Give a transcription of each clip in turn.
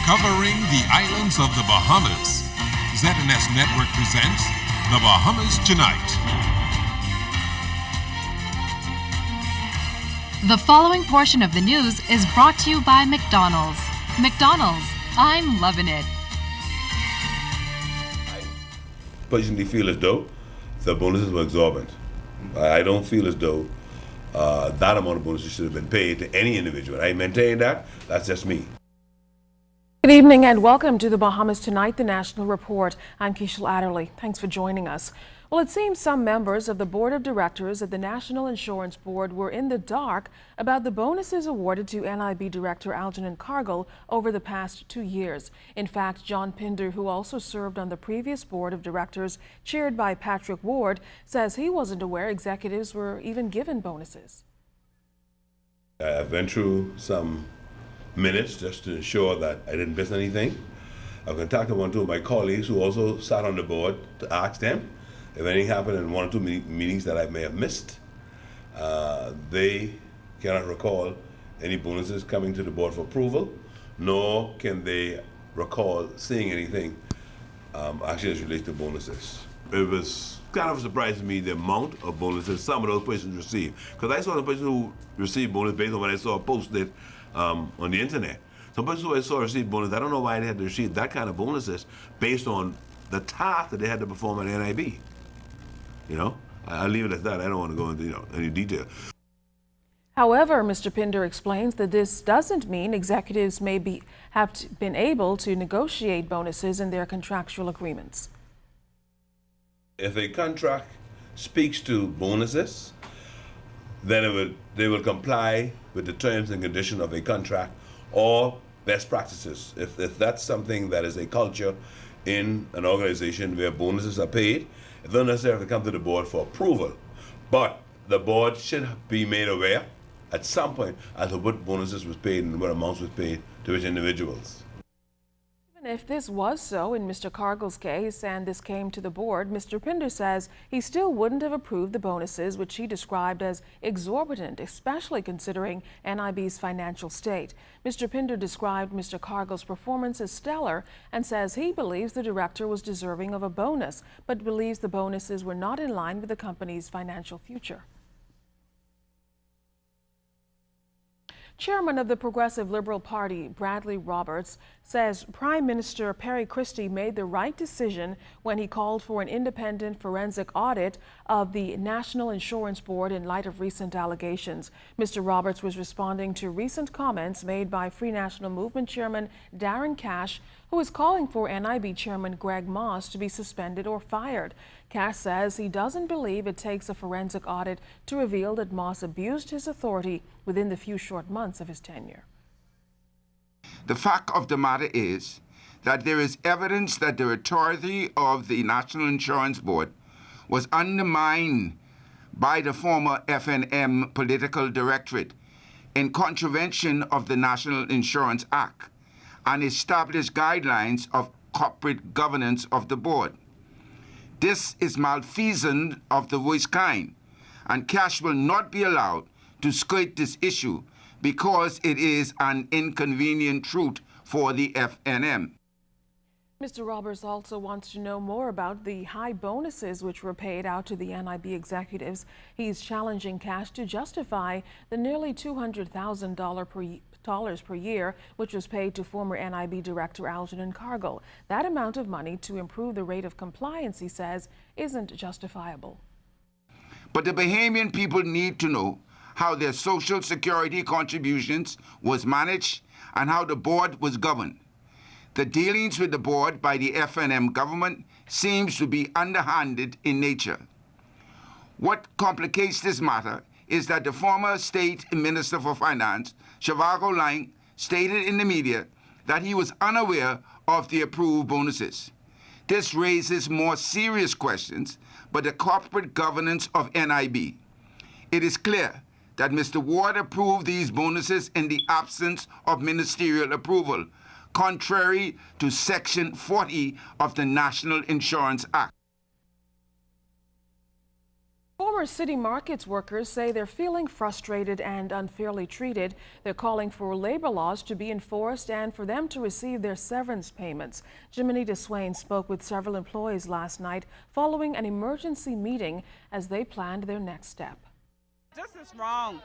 Covering the islands of the Bahamas, ZNS Network presents The Bahamas Tonight. The following portion of the news is brought to you by McDonald's. McDonald's, I'm loving it. I personally feel as though the bonuses were exorbitant. I don't feel as though that amount of bonuses should have been paid to any individual. I maintain that. That's just me. Good evening and welcome to the Bahamas Tonight, the National Report. I'm Keishel Adderley. Thanks for joining us. Well, it seems some members of the Board of Directors at the National Insurance Board were in the dark about the bonuses awarded to NIB Director Algernon Cargill over the past 2 years. In fact, John Pinder, who also served on the previous Board of Directors chaired by Patrick Ward, says he wasn't aware executives were even given bonuses. I've been through some minutes just to ensure that I didn't miss anything. I've contacted one or two of my colleagues who also sat on the board to ask them if anything happened in one or two meetings that I may have missed. They cannot recall any bonuses coming to the board for approval, nor can they recall seeing anything actually as relates to bonuses. It was kind of a surprise to me the amount of bonuses some of those persons received, because I saw the person who received bonus based on what I saw posted on the internet. Some persons who I saw receive bonus, I don't know why they had to receive that kind of bonuses based on the task that they had to perform at NIB. You know, I'll leave it at that. I don't want to go into any detail. However, Mr. Pinder explains that this doesn't mean executives may have been able to negotiate bonuses in their contractual agreements. If a contract speaks to bonuses, then they will comply with the terms and conditions of a contract or best practices. If that's something that is a culture in an organization where bonuses are paid, it doesn't necessarily have to come to the board for approval, but the board should be made aware at some point as to what bonuses was paid and what amounts was paid to which individuals. Even if this was so in Mr. Cargill's case and this came to the board, Mr. Pinder says he still wouldn't have approved the bonuses, which he described as exorbitant, especially considering NIB's financial state. Mr. Pinder described Mr. Cargill's performance as stellar and says he believes the director was deserving of a bonus, but believes the bonuses were not in line with the company's financial future. Chairman of the Progressive Liberal Party, Bradley Roberts, says Prime Minister Perry Christie made the right decision when he called for an independent forensic audit of the National Insurance Board in light of recent allegations. Mr. Roberts was responding to recent comments made by Free National Movement Chairman Darren Cash, who is calling for NIB Chairman Greg Moss to be suspended or fired. Cash says he doesn't believe it takes a forensic audit to reveal that Moss abused his authority within the few short months of his tenure. The fact of the matter is that there is evidence that the authority of the National Insurance Board was undermined by the former FNM political directorate in contravention of the National Insurance Act and established guidelines of corporate governance of the board. This is malfeasance of the worst kind, and Cash will not be allowed to skirt this issue because it is an inconvenient truth for the FNM. Mr. Roberts also wants to know more about the high bonuses which were paid out to the NIB executives. He's challenging Cash to justify the nearly $200,000 per year, which was paid to former NIB Director Algernon Cargill. That amount of money to improve the rate of compliance, he says, isn't justifiable. But the Bahamian people need to know how their Social Security contributions was managed and how the board was governed. The dealings with the board by the FNM government seems to be underhanded in nature. What complicates this matter is that the former State Minister for Finance, Shavago Lang, stated in the media that he was unaware of the approved bonuses. This raises more serious questions about the corporate governance of NIB. It is clear that Mr. Ward approved these bonuses in the absence of ministerial approval, contrary to Section 40 of the National Insurance Act. Former Former City Markets workers say they're feeling frustrated and unfairly treated. They're calling for labor laws to be enforced and for them to receive their severance payments. Jiminy DeSwain spoke with several employees last night following an emergency meeting as they planned their next step. This is wrong.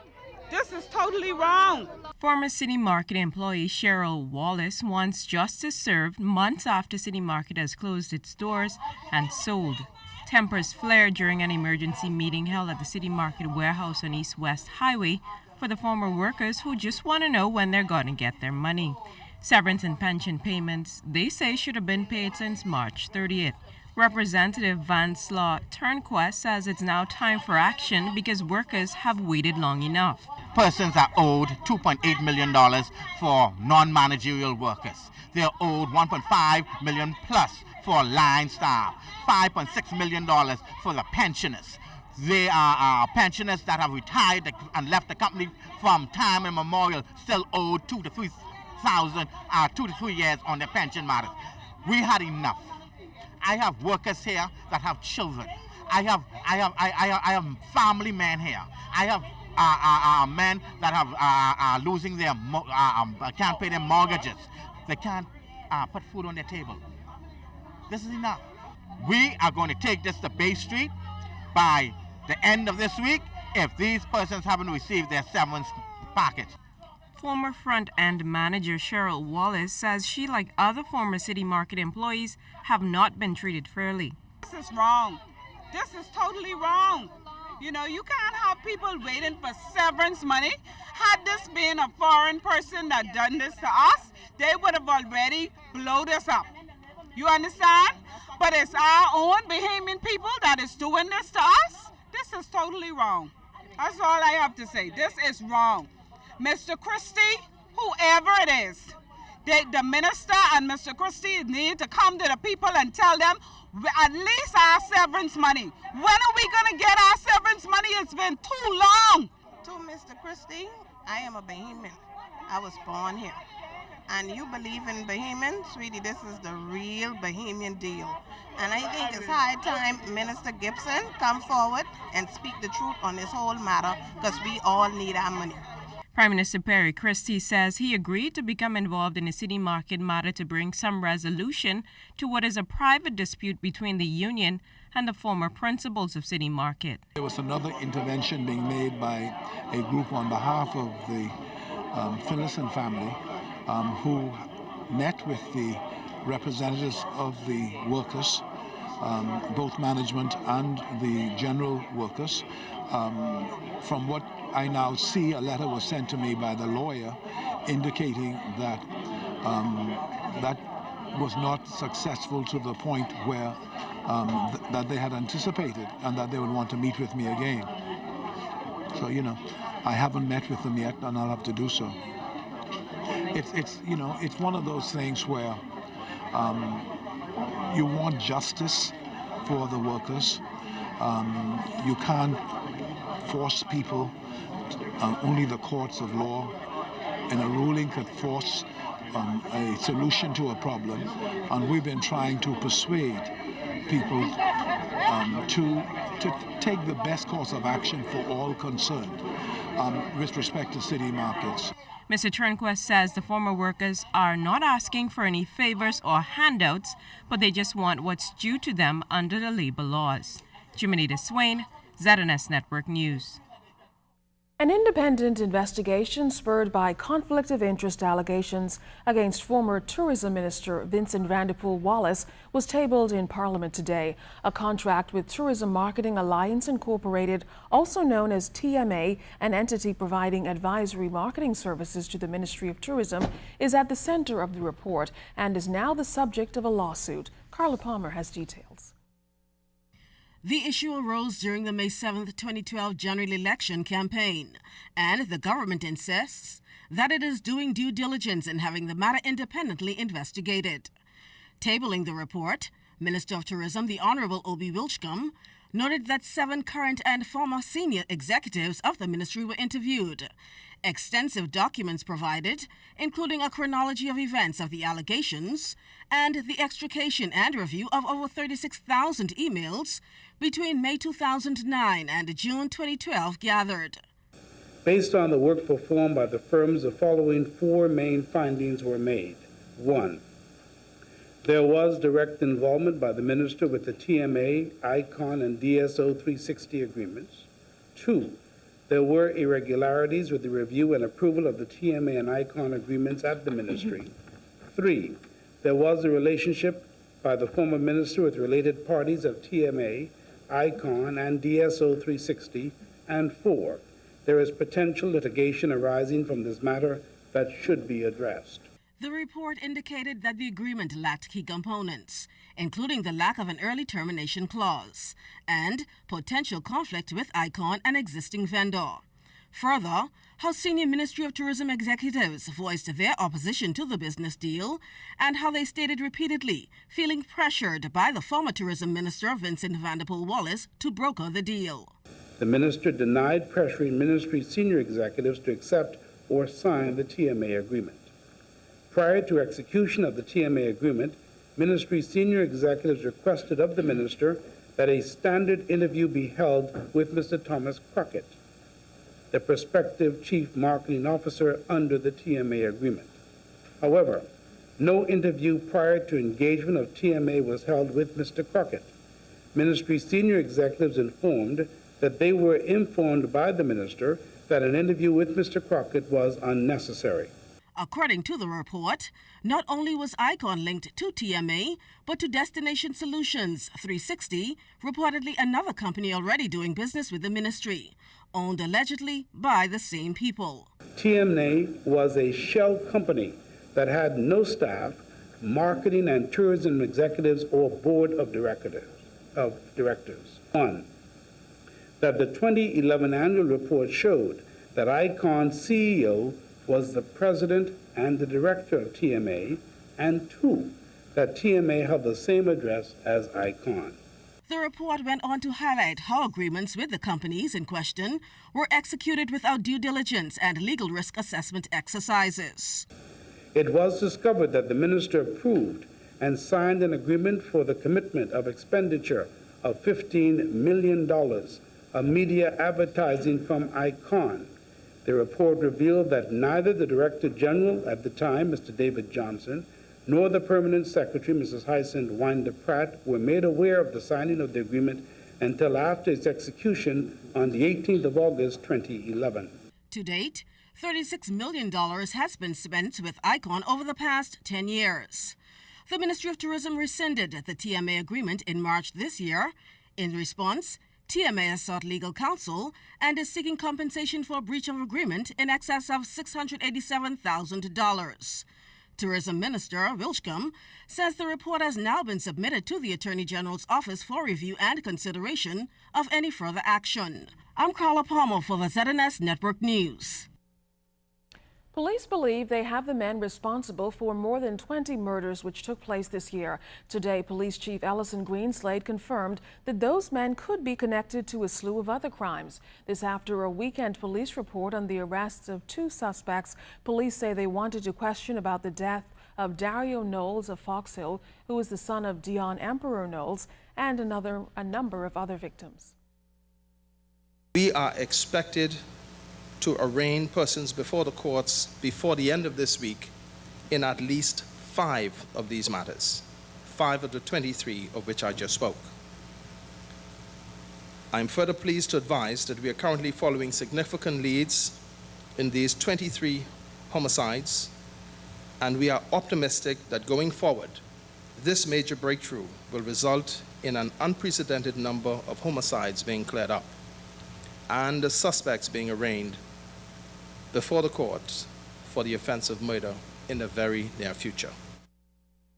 This is totally wrong. Former City Market employee Cheryl Wallace wants justice served months after City Market has closed its doors and sold. Tempers flared during an emergency meeting held at the City Market warehouse on East-West Highway for the former workers who just want to know when they're going to get their money. Severance and pension payments, they say, should have been paid since March 30th. Representative Vanslaw Turnquest says it's now time for action because workers have waited long enough. Persons are owed $2.8 million for non-managerial workers. They're owed $1.5 million plus for line staff, $5.6 million for the pensioners. They are pensioners that have retired and left the company from time immemorial, still owed 2 to 3 years on their pension matters. We had enough. I have workers here that have children. I have family men here. I have men that are losing their can't pay their mortgages. They can't put food on their table. This is enough. We are going to take this to Bay Street by the end of this week if these persons haven't received their severance package. Former front-end manager Cheryl Wallace says she, like other former City Market employees, have not been treated fairly. This is wrong. This is totally wrong. You know, you can't have people waiting for severance money. Had this been a foreign person that done this to us, they would have already blown us up. You understand? But it's our own Bahamian people that is doing this to us. This is totally wrong. That's all I have to say. This is wrong. Mr. Christie, whoever it is, the minister and Mr. Christie need to come to the people and tell them at least our severance money. When are we going to get our severance money? It's been too long. To Mr. Christie, I am a Bahamian. I was born here. And you believe in Bahamian, sweetie, this is the real Bahamian deal. And I think it's high time Minister Gibson come forward and speak the truth on this whole matter because we all need our money. Prime Minister Perry Christie says he agreed to become involved in the City Market matter to bring some resolution to what is a private dispute between the union and the former principals of City Market. There was another intervention being made by a group on behalf of the Finlayson family who met with the representatives of the workers, both management and the general workers. From what I now see, a letter was sent to me by the lawyer indicating that that was not successful to the point where that they had anticipated and that they would want to meet with me again. So, you know, I haven't met with them yet and I'll have to do so. It's one of those things where you want justice for the workers. You can't force people. Only the courts of law and a ruling could force a solution to a problem. And we've been trying to persuade people to take the best course of action for all concerned with respect to city markets. Mr. Turnquest says the former workers are not asking for any favors or handouts, but they just want what's due to them under the labor laws. Jiminy DeSwain, ZNS Network News. An independent investigation spurred by conflict of interest allegations against former Tourism Minister Vincent Vanderpool Wallace was tabled in Parliament today. A contract with Tourism Marketing Alliance Incorporated, also known as TMA, an entity providing advisory marketing services to the Ministry of Tourism, is at the center of the report and is now the subject of a lawsuit. Carla Palmer has details. The issue arose during the May 7, 2012 general election campaign, and the government insists that it is doing due diligence in having the matter independently investigated. Tabling the report, Minister of Tourism, the Honorable Obi Wilchcombe, noted that 7 current and former senior executives of the ministry were interviewed. Extensive documents provided, including a chronology of events of the allegations and the extrication and review of over 36,000 emails between May 2009 and June 2012 gathered. Based on the work performed by the firms, the following four main findings were made. 1. There was direct involvement by the minister with the TMA, ICON, and DSO 360 agreements. 2. There were irregularities with the review and approval of the TMA and ICON agreements at the ministry. 3. There was a relationship by the former minister with related parties of TMA, ICON, and DSO 360. And 4. There is potential litigation arising from this matter that should be addressed. The report indicated that the agreement lacked key components, including the lack of an early termination clause and potential conflict with ICON, an existing vendor. Further, how senior Ministry of Tourism executives voiced their opposition to the business deal and how they stated repeatedly feeling pressured by the former tourism minister, Vincent Vanderpool Wallace, to broker the deal. The minister denied pressuring ministry senior executives to accept or sign the TMA agreement. Prior to execution of the TMA agreement, ministry senior executives requested of the minister that a standard interview be held with Mr. Thomas Crockett, the prospective chief marketing officer under the TMA agreement. However, no interview prior to engagement of TMA was held with Mr. Crockett. Ministry senior executives informed that they were informed by the minister that an interview with Mr. Crockett was unnecessary. According to the report, not only was ICON linked to TMA, but to Destination Solutions 360, reportedly another company already doing business with the ministry, owned allegedly by the same people. TMA was a shell company that had no staff, marketing and tourism executives, or board of directors. 1. That the 2011 annual report showed that ICON's CEO was the president and the director of TMA, and 2, that TMA held the same address as ICON. The report went on to highlight how agreements with the companies in question were executed without due diligence and legal risk assessment exercises. It was discovered that the minister approved and signed an agreement for the commitment of expenditure of $15 million of media advertising from ICON. The report revealed that neither the Director General at the time, Mr. David Johnson, nor the Permanent Secretary, Mrs. Hyacinth Winder Pratt, were made aware of the signing of the agreement until after its execution on the 18th of August, 2011. To date, $36 million has been spent with ICON over the past 10 years. The Ministry of Tourism rescinded the TMA agreement in March this year. In response, TMA has sought legal counsel and is seeking compensation for a breach of agreement in excess of $687,000. Tourism Minister Wilschcombe says the report has now been submitted to the Attorney General's office for review and consideration of any further action. I'm Carla Palmer for the ZNS Network News. Police believe they have the men responsible for more than 20 murders which took place this year. Today, Police Chief Ellison Greenslade confirmed that those men could be connected to a slew of other crimes. This after a weekend police report on the arrests of 2 suspects. Police say they wanted to question about the death of Dario Knowles of Fox Hill, who is the son of Dion Emperor Knowles, and a number of other victims. We are expected to arraign persons before the courts before the end of this week in at least 5 of these matters, 5 of the 23 of which I just spoke. I'm further pleased to advise that we are currently following significant leads in these 23 homicides, and we are optimistic that going forward, this major breakthrough will result in an unprecedented number of homicides being cleared up and the suspects being arraigned before the courts for the offense of murder in the very near future.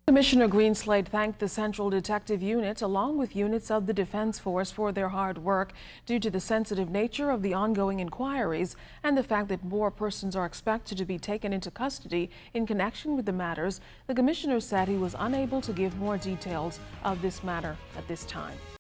Commissioner Greenslade thanked the Central Detective Unit along with units of the Defense Force for their hard work due to the sensitive nature of the ongoing inquiries and the fact that more persons are expected to be taken into custody in connection with the matters. The commissioner said he was unable to give more details of this matter at this time.